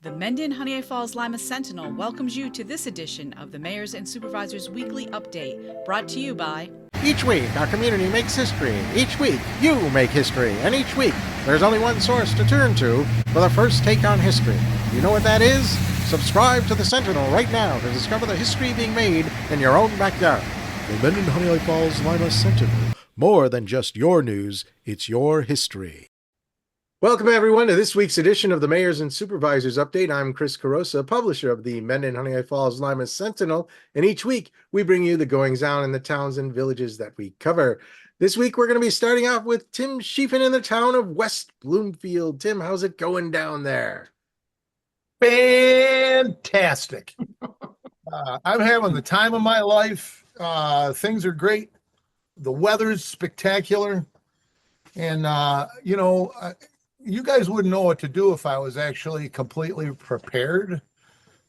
The Mendon-Honeoye Falls-Lima Sentinel welcomes you to this edition of the Mayors and Supervisors Weekly Update, brought to you by... Each week, our community makes history. Each week, you make history. And each week, there's only one source to turn to for the first take on history. You know what that is? Subscribe to the Sentinel right now to discover the history being made in your own backyard. The Mendon-Honeoye Falls-Lima Sentinel. More than just your news, it's your history. Welcome, everyone, to this week's edition of the Mayors and Supervisors Update. I'm Chris Carosa, publisher of the Mendon-Honeoye Falls-Lima Sentinel, and each week we bring you the goings-on in the towns and villages that we cover. This week we're going to be starting off with Tim Sheehan in the town of West Bloomfield. Tim, how's it going down there? Fantastic. I'm having the time of my life. Things are great. The weather's spectacular. And, you guys wouldn't know what to do if I was actually completely prepared.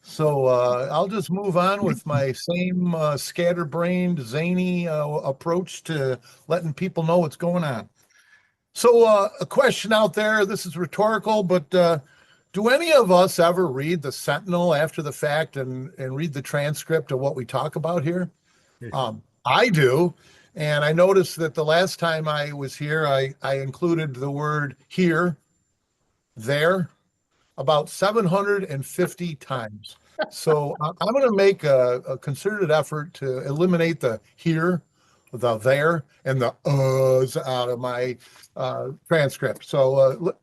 So I'll just move on with my same scatterbrained, zany approach to letting people know what's going on. So a question out there, this is rhetorical, but do any of us ever read the Sentinel after the fact and read the transcript of what we talk about here? I do. And I noticed that the last time I was here, I included the word here, there, about 750 times. So I'm going to make a concerted effort to eliminate the here, the there, and the uhs out of my transcript. So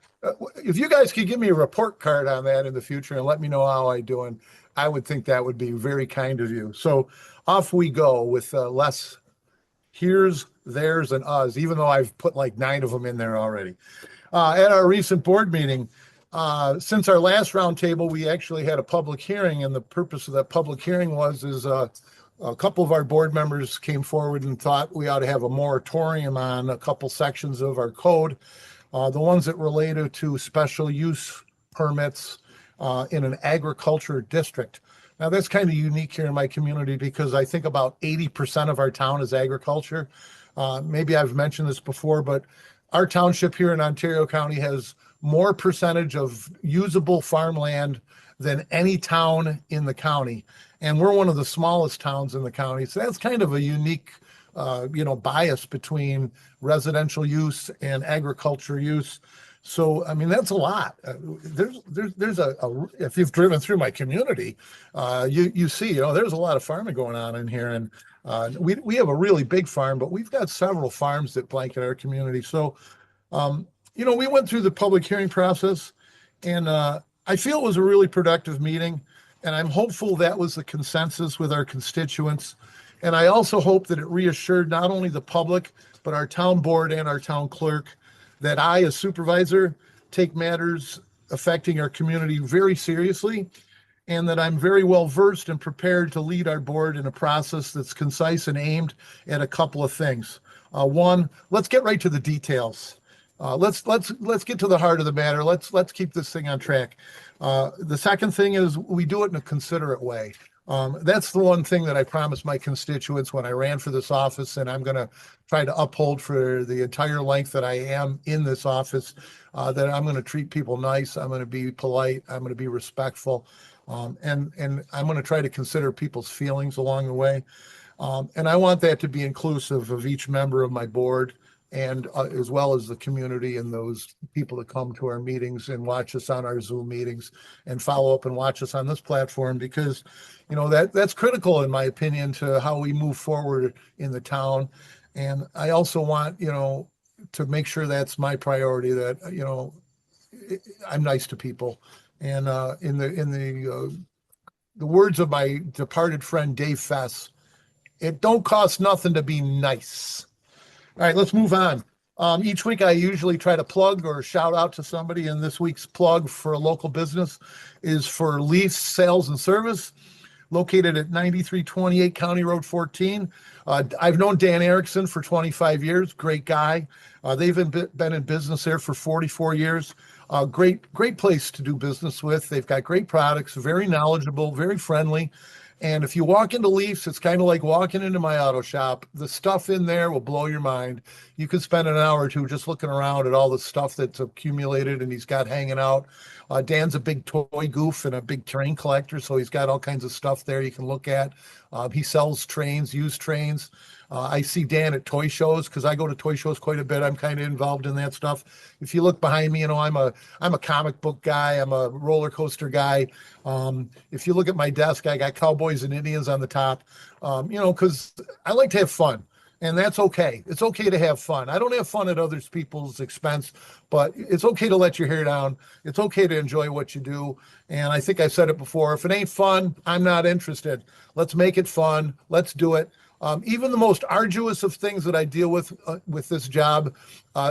if you guys could give me a report card on that in the future and let me know how I'm doing, I would think that would be very kind of you. So off we go with less here's, there's, and us, even though I've put like 9 of them in there already. At our recent board meeting, since our last roundtable, we actually had a public hearing, and the purpose of that public hearing was a couple of our board members came forward and thought we ought to have a moratorium on a couple sections of our code, the ones that related to special use permits in an agriculture district. Now, that's kind of unique here in my community because I think about 80% of our town is agriculture. Maybe I've mentioned this before, but our township here in Ontario County has more percentage of usable farmland than any town in the county. And we're one of the smallest towns in the county. So that's kind of a unique, bias between residential use and agriculture use. So, I mean, that's a lot. There's if you've driven through my community, you see, there's a lot of farming going on in here. And we have a really big farm, but we've got several farms that blanket our community. So, we went through the public hearing process, and I feel it was a really productive meeting. And I'm hopeful that was the consensus with our constituents. And I also hope that it reassured not only the public, but our town board and our town clerk that I, as supervisor, take matters affecting our community very seriously, and that I'm very well versed and prepared to lead our board in a process that's concise and aimed at a couple of things. One, let's get right to the details. Let's get to the heart of the matter. Let's keep this thing on track. The second thing is we do it in a considerate way. That's the one thing that I promised my constituents when I ran for this office, and I'm going to try to uphold for the entire length that I am in this office, that I'm going to treat people nice, I'm going to be polite, I'm going to be respectful, and I'm going to try to consider people's feelings along the way. And I want that to be inclusive of each member of my board, and as well as the community and those people that come to our meetings and watch us on our Zoom meetings and follow up and watch us on this platform, because that's critical, in my opinion, to how we move forward in the town. And I also want to make sure that's my priority, that I'm nice to people. And in the words of my departed friend Dave Fess, it don't cost nothing to be nice. All right, let's move on. Each week I usually try to plug or shout out to somebody, and this week's plug for a local business is for Leafs Sales and Service, located at 9328 County Road 14. I've known Dan Erickson for 25 years, great guy. They've been in business there for 44 years. Great place to do business with. They've got great products, very knowledgeable, very friendly. And if you walk into Leafs, it's kind of like walking into my auto shop. The stuff in there will blow your mind. You could spend an hour or two just looking around at all the stuff that's accumulated and he's got hanging out. Dan's a big toy goof and a big train collector, so he's got all kinds of stuff there you can look at. He sells trains, used trains. I see Dan at toy shows because I go to toy shows quite a bit. I'm kind of involved in that stuff. If you look behind me, I'm a comic book guy. I'm a roller coaster guy. If you look at my desk, I got Cowboys and Indians on the top. Because I like to have fun. And that's okay. It's okay to have fun. I don't have fun at other people's expense, but it's okay to let your hair down. It's okay to enjoy what you do. And I think I said it before, if it ain't fun, I'm not interested. Let's make it fun. Let's do it. Even the most arduous of things that I deal with this job,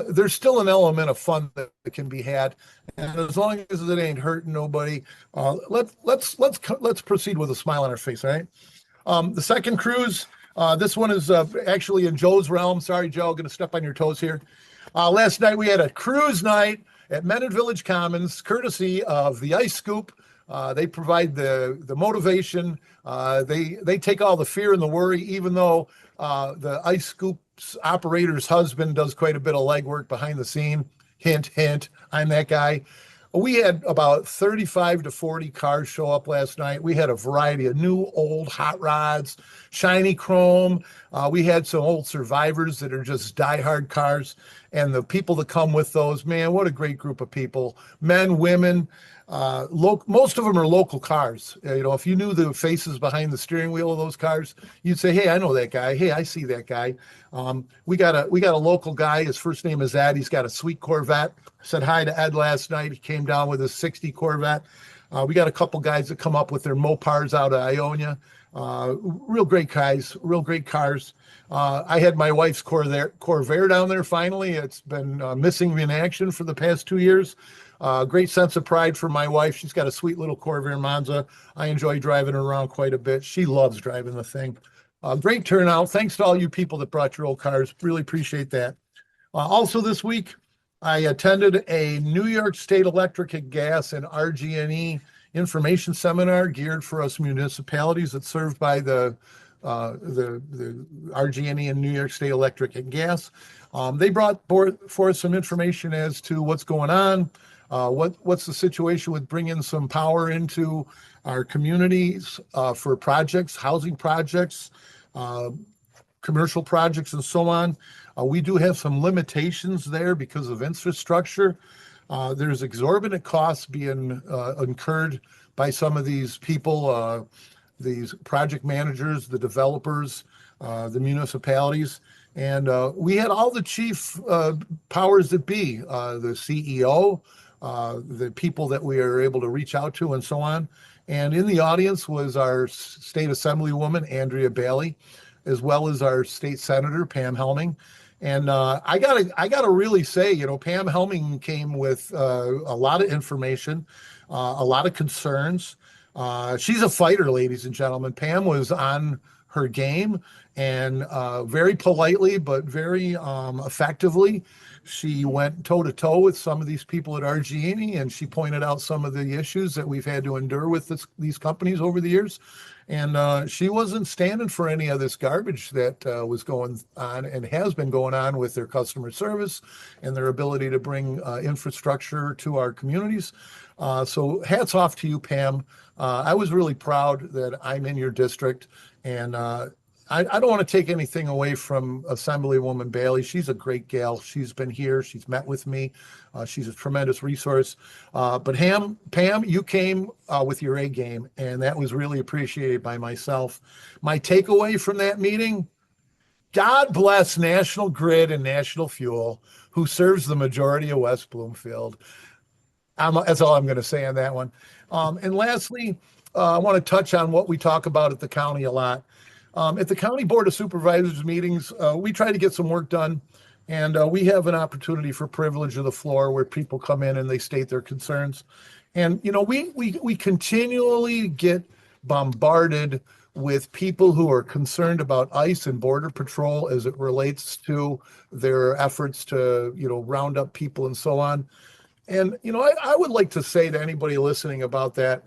there's still an element of fun that can be had. And as long as it ain't hurting nobody, let's proceed with a smile on our face, all right? The second cruise, this one is actually in Joe's realm. Sorry, Joe, going to step on your toes here. Last night we had a cruise night at Mendon Village Commons, courtesy of the Ice Scoop. They provide the motivation. They take all the fear and the worry, even though the Ice Scoop's operator's husband does quite a bit of legwork behind the scene. Hint, hint, I'm that guy. We had about 35 to 40 cars show up last night. We had a variety of new, old hot rods, shiny chrome. We had some old Survivors that are just diehard cars. And the people that come with those, man, what a great group of people. Men, women, most of them are local cars. If you knew the faces behind the steering wheel of those cars, you'd say, hey, I know that guy. Hey, I see that guy. We got a local guy. His first name is Ed. He's got a sweet Corvette. Said hi to Ed last night. He came down with a 60 Corvette. We got a couple guys that come up with their Mopars out of Ionia. Real great guys, real great cars. I had my wife's Corvair down there finally. It's been missing in action for the past 2 years. Great sense of pride for my wife. She's got a sweet little Corvair Monza. I enjoy driving her around quite a bit. She loves driving the thing. Great turnout. Thanks to all you people that brought your old cars. Really appreciate that. Also this week, I attended a New York State Electric and Gas and RG&E information seminar geared for us municipalities that's served by the RG&E and New York State Electric and Gas. They brought forth some information as to what's going on, what's the situation with bringing some power into our communities for projects, housing projects, commercial projects, and so on. We do have some limitations there because of infrastructure. There's exorbitant costs being incurred by some of these people, these project managers, the developers, the municipalities. And we had all the chief powers that be, the CEO, the people that we are able to reach out to, and so on. And in the audience was our state assemblywoman, Andrea Bailey, as well as our state senator, Pam Helming. And I gotta really say, Pam Helming came with a lot of information, a lot of concerns. She's a fighter, ladies and gentlemen. Pam was on her game, and very politely but very effectively, she went toe-to-toe with some of these people at RG&E, and she pointed out some of the issues that we've had to endure with these companies over the years. And she wasn't standing for any of this garbage that was going on and has been going on with their customer service and their ability to bring infrastructure to our communities. So hats off to you, Pam. I was really proud that I'm in your district, and I don't want to take anything away from Assemblywoman Bailey. She's a great gal. She's been here. She's met with me. She's a tremendous resource. But Pam, you came with your A game, and that was really appreciated by myself. My takeaway from that meeting, God bless National Grid and National Fuel, who serves the majority of West Bloomfield. That's all I'm going to say on that one. And lastly, I want to touch on what we talk about at the county a lot. At the County Board of Supervisors meetings, we try to get some work done, and we have an opportunity for privilege of the floor where people come in and they state their concerns. And, we continually get bombarded with people who are concerned about ICE and Border Patrol as it relates to their efforts to, round up people and so on. And, I would like to say to anybody listening about that,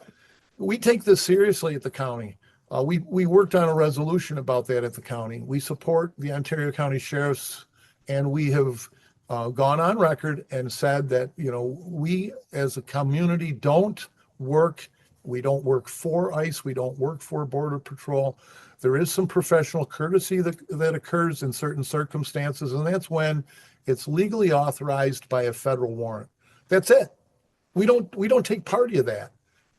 we take this seriously at the county. We worked on a resolution about that at the county. We support the Ontario County Sheriffs, and we have gone on record and said that, we as a community don't work. We don't work for ICE. We don't work for Border Patrol. There is some professional courtesy that occurs in certain circumstances, and that's when it's legally authorized by a federal warrant. That's it. We don't take part of that.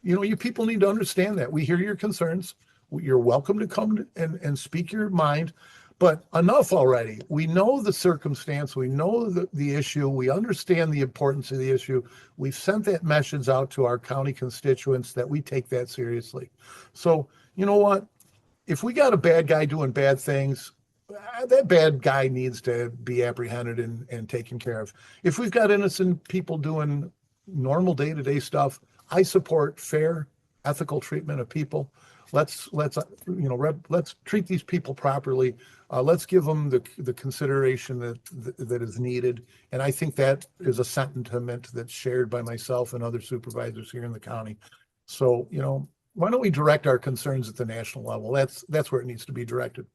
You people need to understand that. We hear your concerns. You're welcome to come and speak your mind, but enough already. We know the circumstance. We know the issue. We understand the importance of the issue. We've sent that message out to our county constituents that we take that seriously. So, you know what? If we got a bad guy doing bad things, that bad guy needs to be apprehended and taken care of. If we've got innocent people doing normal day-to-day stuff, I support fair, ethical treatment of people. Let's treat these people properly. Let's give them the consideration that is needed. And I think that is a sentiment that's shared by myself and other supervisors here in the county. So, why don't we direct our concerns at the national level? That's where it needs to be directed.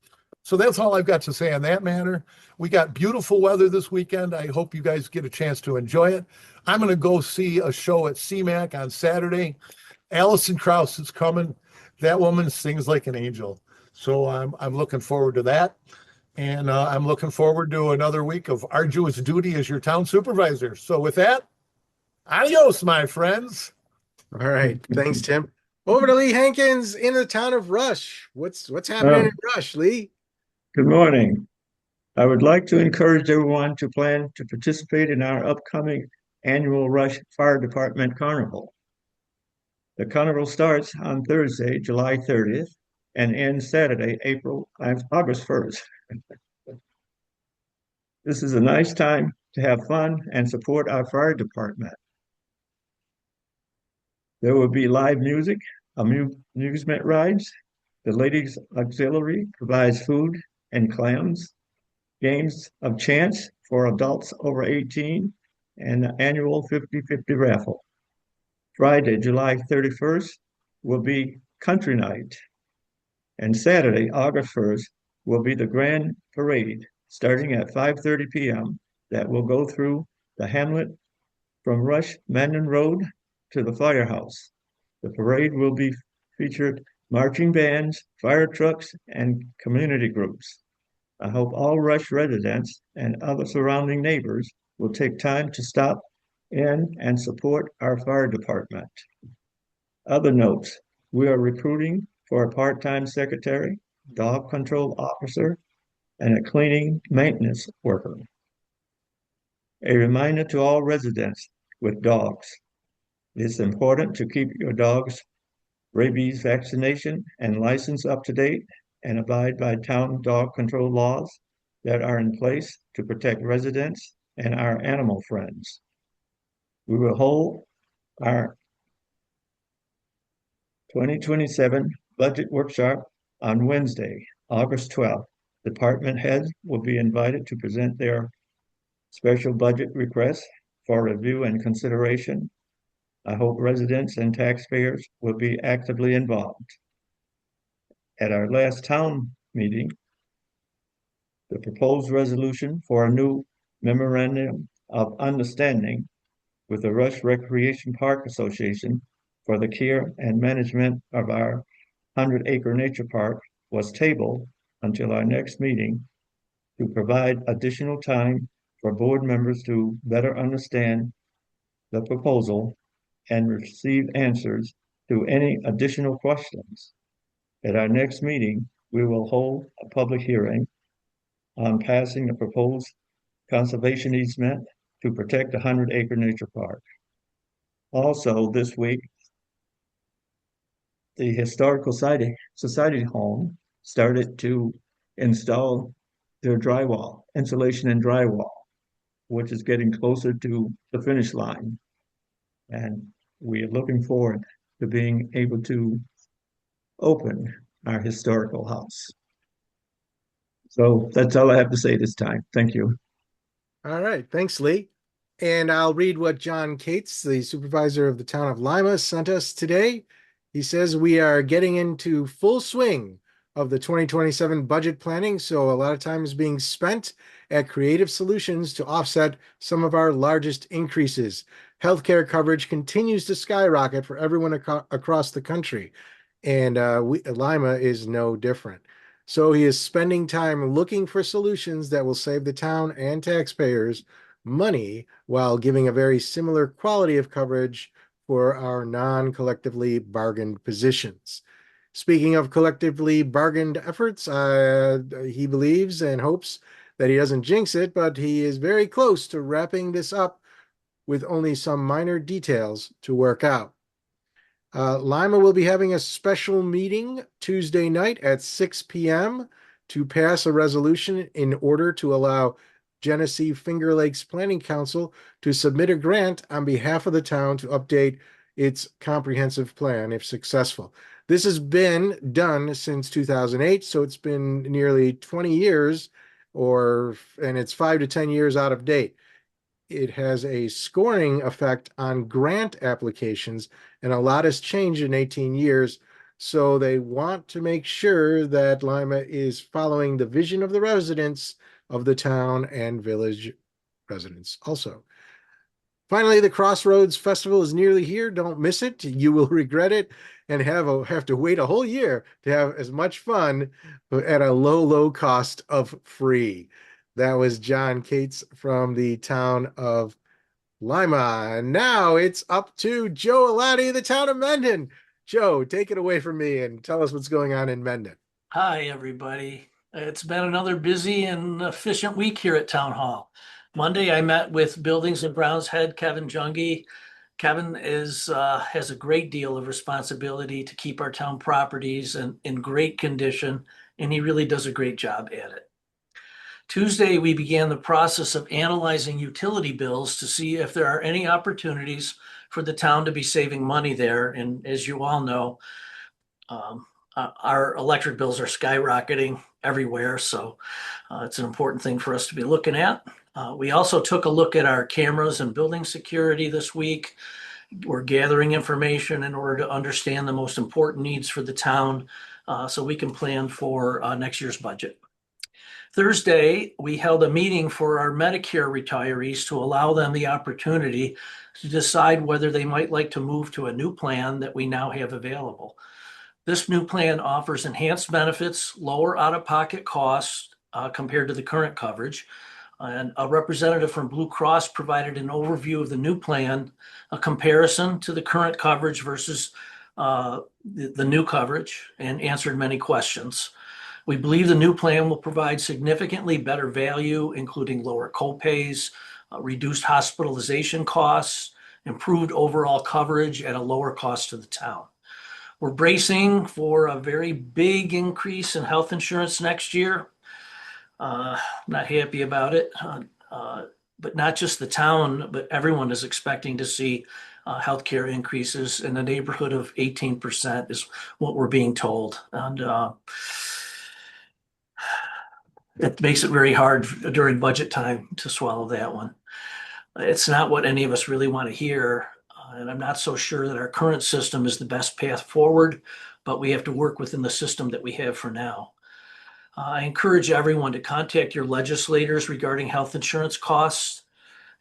So that's all I've got to say on that matter. We got beautiful weather this weekend. I hope you guys get a chance to enjoy it. I'm going to go see a show at CMAC on Saturday. Allison Krauss is coming. That woman sings like an angel. So I'm looking forward to that. And I'm looking forward to another week of arduous duty as your town supervisor. So with that, adios, my friends. All right. Thanks, Tim. Over to Lee Hankins in the town of Rush. What's happening in Rush, Lee? Good morning. I would like to encourage everyone to plan to participate in our upcoming annual Rush Fire Department Carnival. The carnival starts on Thursday, July 30th, and ends Saturday, August 1st. This is a nice time to have fun and support our fire department. There will be live music, amusement rides. The Ladies Auxiliary provides food and clams, games of chance for adults over 18, and the annual 50-50 raffle. Friday, July 31st will be country night, and Saturday, August 1st will be the grand parade starting at 5:30 p.m. that will go through the hamlet from Rush Mendon Road to the firehouse. The parade will be featured marching bands, fire trucks, and community groups. I hope all Rush residents and other surrounding neighbors will take time to stop in and support our fire department. Other notes, we are recruiting for a part-time secretary, dog control officer, and a cleaning maintenance worker. A reminder to all residents with dogs, it's important to keep your dog's rabies vaccination and license up to date and abide by town dog control laws that are in place to protect residents and our animal friends. We will hold our 2027 budget workshop on Wednesday, August 12th. Department heads will be invited to present their special budget requests for review and consideration. I hope residents and taxpayers will be actively involved. At our last town meeting, the proposed resolution for a new memorandum of understanding with the Rush Recreation Park Association for the care and management of our 100-acre nature park was tabled until our next meeting to provide additional time for board members to better understand the proposal and receive answers to any additional questions. At our next meeting, we will hold a public hearing on passing a proposed conservation easement to protect the 100-acre nature park. Also this week, the Historical Society home started to install their drywall, insulation and drywall, which is getting closer to the finish line. And we are looking forward to being able to open our historical house. So that's all I have to say this time. Thank you. All right. Thanks, Lee. And I'll read what John Cates, the supervisor of the town of Lima, sent us today. He says we are getting into full swing of the 2027 budget planning, so a lot of time is being spent at creative solutions to offset some of our largest increases. Healthcare coverage continues to skyrocket for everyone across the country, and Lima is no different. So he is spending time looking for solutions that will save the town and taxpayers money while giving a very similar quality of coverage for our non-collectively bargained positions. Speaking of collectively bargained efforts, he believes and hopes that he doesn't jinx it, but he is very close to wrapping this up with only some minor details to work out. Lima will be having a special meeting Tuesday night at 6 p.m. to pass a resolution in order to allow Genesee Finger Lakes Planning Council to submit a grant on behalf of the town to update its comprehensive plan if successful. This has been done since 2008, so it's been nearly 20 years, and it's 5 to 10 years out of date. It has a scoring effect on grant applications, and a lot has changed in 18 years. So they want to make sure that Lima is following the vision of the residents of the town and village residents also. Finally, the Crossroads Festival is nearly here. Don't miss it. You will regret it and have to wait a whole year to have as much fun at a low cost of free. That was John Cates from the town of Lima. And now it's up to Joe Alatti, the town of Mendon. Joe, take it away from me and tell us what's going on in Mendon. Hi, everybody. It's been another busy and efficient week here at Town Hall. Monday, I met with Buildings and Grounds head Kevin Junge. Kevin has a great deal of responsibility to keep our town properties in great condition, and he really does a great job at it. Tuesday, we began the process of analyzing utility bills to see if there are any opportunities for the town to be saving money there. And as you all know, our electric bills are skyrocketing everywhere, so it's an important thing for us to be looking at. We also took a look at our cameras and building security this week. We're gathering information in order to understand the most important needs for the town so we can plan for next year's budget. Thursday, we held a meeting for our Medicare retirees to allow them the opportunity to decide whether they might like to move to a new plan that we now have available. This new plan offers enhanced benefits, lower out-of-pocket costs compared to the current coverage. And a representative from Blue Cross provided an overview of the new plan, a comparison to the current coverage versus the new coverage, and answered many questions. We believe the new plan will provide significantly better value, including lower copays, reduced hospitalization costs, improved overall coverage at a lower cost to the town. We're bracing for a very big increase in health insurance next year. Not happy about it, but not just the town, but everyone is expecting to see healthcare increases in the neighborhood of 18% is what we're being told. And it makes it very hard during budget time to swallow that one. It's not what any of us really want to hear. And I'm not so sure that our current system is the best path forward, but we have to work within the system that we have for now. I encourage everyone to contact your legislators regarding health insurance costs.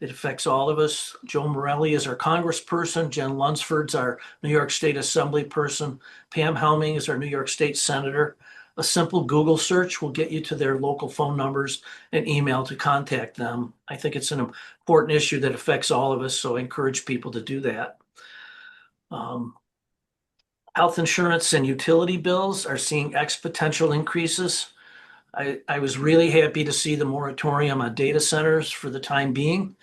It affects all of us. Joe Morelli is our congressperson. Jen Lunsford's our New York State Assembly person. Pam Helming is our New York State Senator. A simple Google search will get you to their local phone numbers and email to contact them. I think it's an important issue that affects all of us, so I encourage people to do that. Health insurance and utility bills are seeing exponential increases. I was really happy to see the moratorium on data centers for the time being.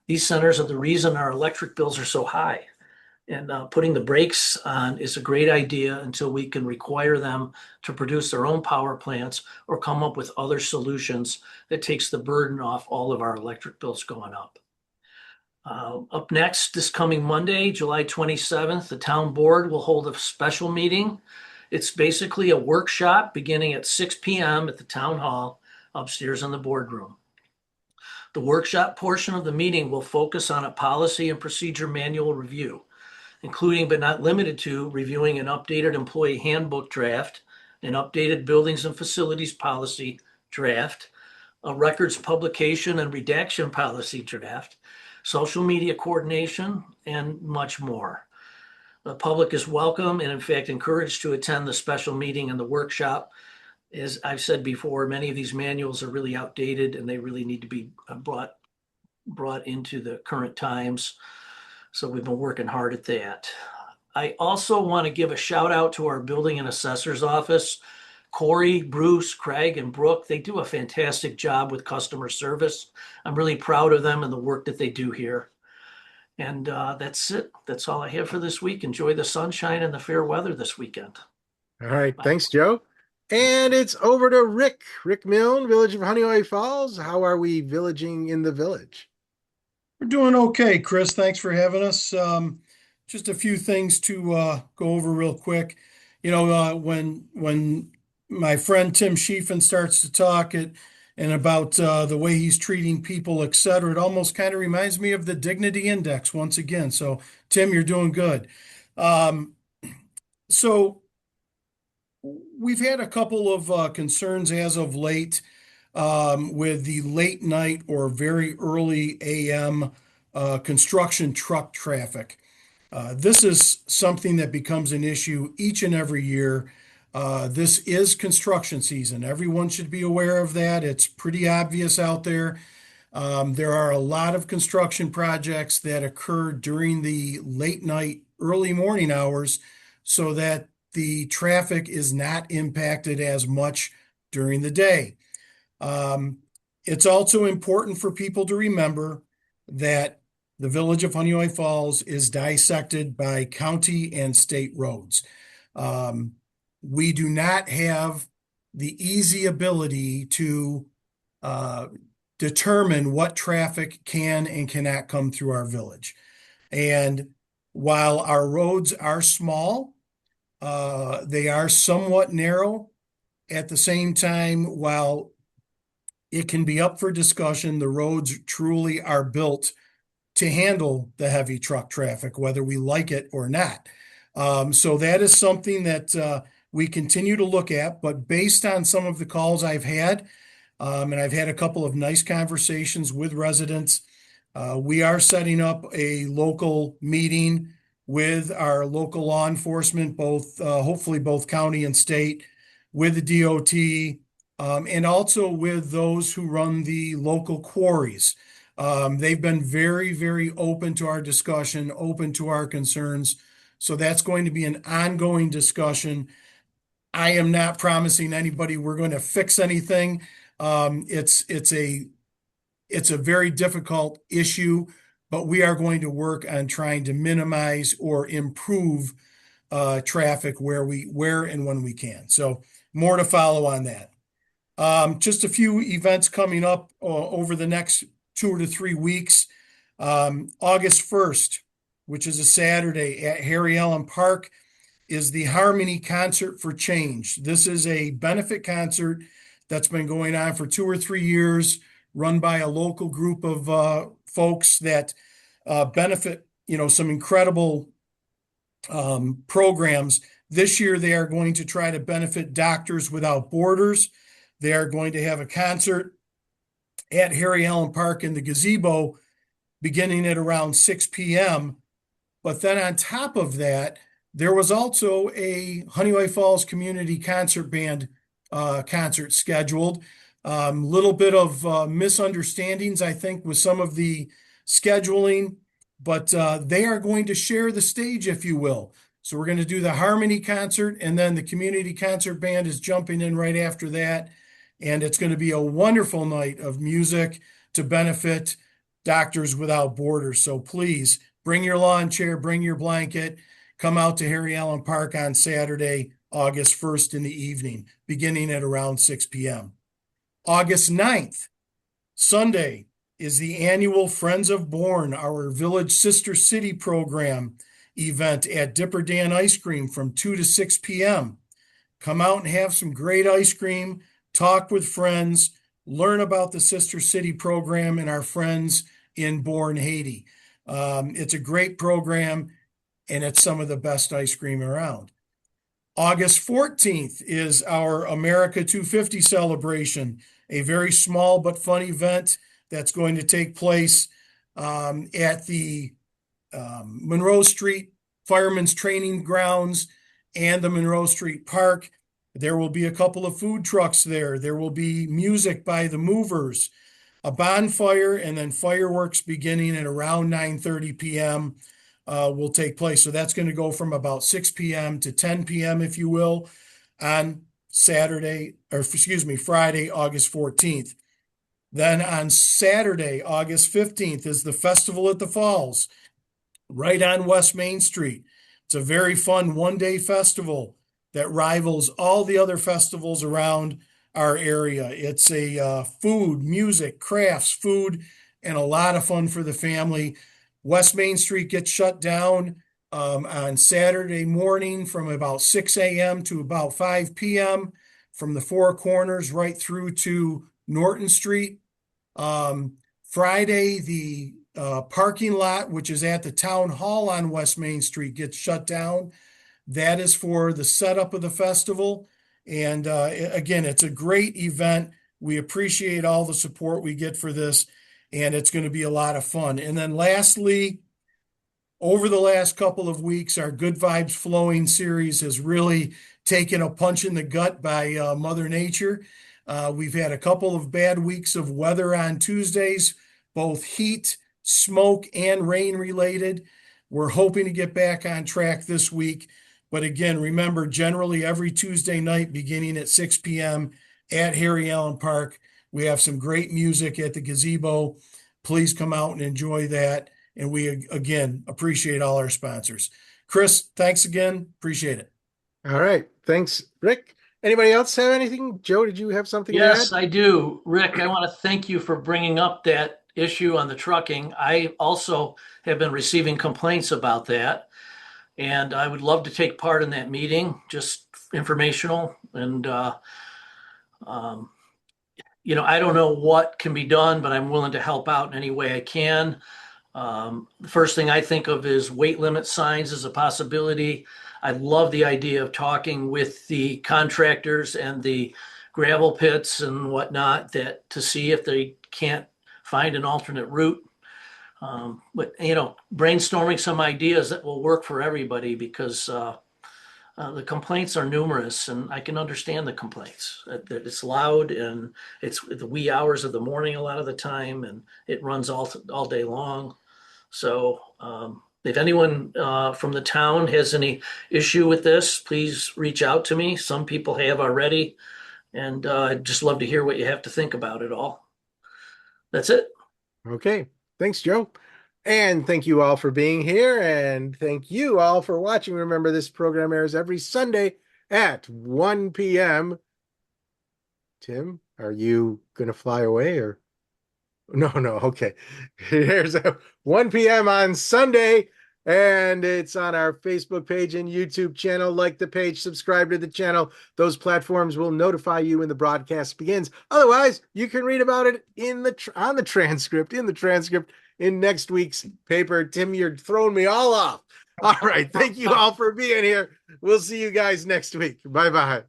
These centers are the reason our electric bills are so high. And putting the brakes on is a great idea until we can require them to produce their own power plants or come up with other solutions that takes the burden off all of our electric bills going up. Up next, this coming Monday, July 27th, the town board will hold a special meeting. It's basically a workshop beginning at 6 p.m. at the town hall upstairs in the boardroom. The workshop portion of the meeting will focus on a policy and procedure manual review. including but not limited to reviewing an updated employee handbook draft, an updated buildings and facilities policy draft, a records publication and redaction policy draft, social media coordination, and much more. The public is welcome and in fact encouraged to attend the special meeting and the workshop. As I've said before, many of these manuals are really outdated and they really need to be brought into the current times. So we've been working hard at that. I also want to give a shout out to our building and assessor's office. Corey, Bruce, Craig, and Brooke, they do a fantastic job with customer service. I'm really proud of them and the work that they do here. And that's it. That's all I have for this week. Enjoy the sunshine and the fair weather this weekend. All right. Thanks, Joe. And it's over to Rick. Rick Milne, Village of Honeoye Falls. How are we villaging in the village? We're doing okay, Chris. Thanks for having us. Just a few things to go over real quick. When my friend Tim Schiefen starts to talk and about the way he's treating people, et cetera, it almost kind of reminds me of the Dignity Index once again. So, Tim, you're doing good. So we've had a couple of concerns as of late with the late night or very early AM construction truck traffic. This is something that becomes an issue each and every year. This is construction season. Everyone should be aware of that. It's pretty obvious out there. There are a lot of construction projects that occur during the late night, early morning hours so that the traffic is not impacted as much during the day. It's also important for people to remember that the Village of Honeoye Falls is dissected by county and state roads. We do not have the easy ability to determine what traffic can and cannot come through our village. And while our roads are small, they are somewhat narrow. At the same time, while it can be up for discussion, the roads truly are built to handle the heavy truck traffic, whether we like it or not. So that is something that we continue to look at, but based on some of the calls I've had, and I've had a couple of nice conversations with residents, we are setting up a local meeting with our local law enforcement, hopefully both county and state, with the DOT, and also with those who run the local quarries. They've been very, very open to our discussion, open to our concerns. So that's going to be an ongoing discussion. I am not promising anybody we're going to fix anything. It's a very difficult issue, but we are going to work on trying to minimize or improve traffic where and when we can. So more to follow on that. Just a few events coming up over the next 2 to 3 weeks. August 1st, which is a Saturday at Harry Allen Park, is the Harmony Concert for Change. This is a benefit concert that's been going on for 2 or 3 years, run by a local group of folks that benefit, some incredible programs. This year, they are going to try to benefit Doctors Without Borders. They are going to have a concert at Harry Allen Park in the gazebo beginning at around 6 p.m. But then on top of that, there was also a Honeoye Falls Community Concert Band concert scheduled. Little bit of misunderstandings, I think, with some of the scheduling, but they are going to share the stage, if you will. So we're going to do the Harmony concert, and then the Community Concert Band is jumping in right after that. And it's going to be a wonderful night of music to benefit Doctors Without Borders. So please bring your lawn chair, bring your blanket, come out to Harry Allen Park on Saturday, August 1st in the evening, beginning at around 6 p.m. August 9th, Sunday, is the annual Friends of Bourne, our Village Sister City program event at Dipper Dan Ice Cream from 2 to 6 p.m. Come out and have some great ice cream, talk with friends, learn about the Sister City program and our friends in Bourne, Haiti. It's a great program. and it's some of the best ice cream around. August 14th is our America 250 celebration, a very small but fun event that's going to take place at the Monroe Street Firemen's Training Grounds and the Monroe Street Park. There will be a couple of food trucks there. There will be music by the Movers, a bonfire, and then fireworks beginning at around 9:30 p.m. Will take place. So that's going to go from about 6 p.m. to 10 p.m., if you will, on Friday, August 14th. Then on Saturday, August 15th, is the Festival at the Falls, right on West Main Street. It's a very fun one-day festival that rivals all the other festivals around our area. It's a food, music, crafts, food, and a lot of fun for the family. West Main Street gets shut down on Saturday morning from about 6 a.m. to about 5 p.m. from the Four Corners right through to Norton Street. Friday, the parking lot, which is at the town hall on West Main Street, gets shut down. That is for the setup of the festival. And again, it's a great event. We appreciate all the support we get for this, and it's going to be a lot of fun. And then lastly, over the last couple of weeks, our Good Vibes Flowing series has really taken a punch in the gut by Mother Nature. We've had a couple of bad weeks of weather on Tuesdays, both heat, smoke, and rain related. We're hoping to get back on track this week. But again, remember, generally every Tuesday night beginning at 6 p.m. at Harry Allen Park, we have some great music at the gazebo. Please come out and enjoy that. And we, again, appreciate all our sponsors. Chris, thanks again. Appreciate it. All right. Thanks, Rick. Anybody else have anything? Joe, did you have something to add? Yes, I do. Rick, I want to thank you for bringing up that issue on the trucking. I also have been receiving complaints about that, and I would love to take part in that meeting, just informational. And, I don't know what can be done, but I'm willing to help out in any way I can. The first thing I think of is weight limit signs as a possibility. I love the idea of talking with the contractors and the gravel pits and whatnot to see if they can't find an alternate route. But brainstorming some ideas that will work for everybody, because the complaints are numerous, and I can understand the complaints. That it's loud and it's the wee hours of the morning a lot of the time, and it runs all day long. So if anyone from the town has any issue with this, please reach out to me. Some people have already, and I'd just love to hear what you have to think about it all. That's it. Okay. Thanks, Joe. And thank you all for being here, and thank you all for watching. Remember, this program airs every Sunday at 1 p.m. Tim, are you going to fly away or? No. Okay. It airs at 1 p.m. on Sunday, and it's on our Facebook page and YouTube channel. Like the page, subscribe to the channel. Those platforms will notify you when the broadcast begins. Otherwise, you can read about it in the transcript in next week's paper. Tim, you're throwing me all off. All right. Thank you all for being here. We'll see you guys next week. Bye-bye.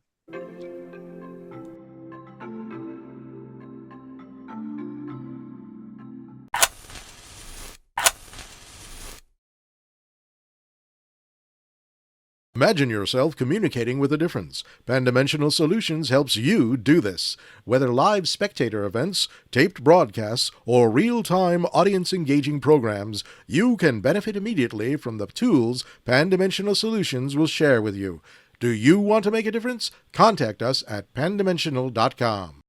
Imagine yourself communicating with a difference. Pan-Dimensional Solutions helps you do this. Whether live spectator events, taped broadcasts, or real-time audience-engaging programs, you can benefit immediately from the tools Pan-Dimensional Solutions will share with you. Do you want to make a difference? Contact us at pandimensional.com.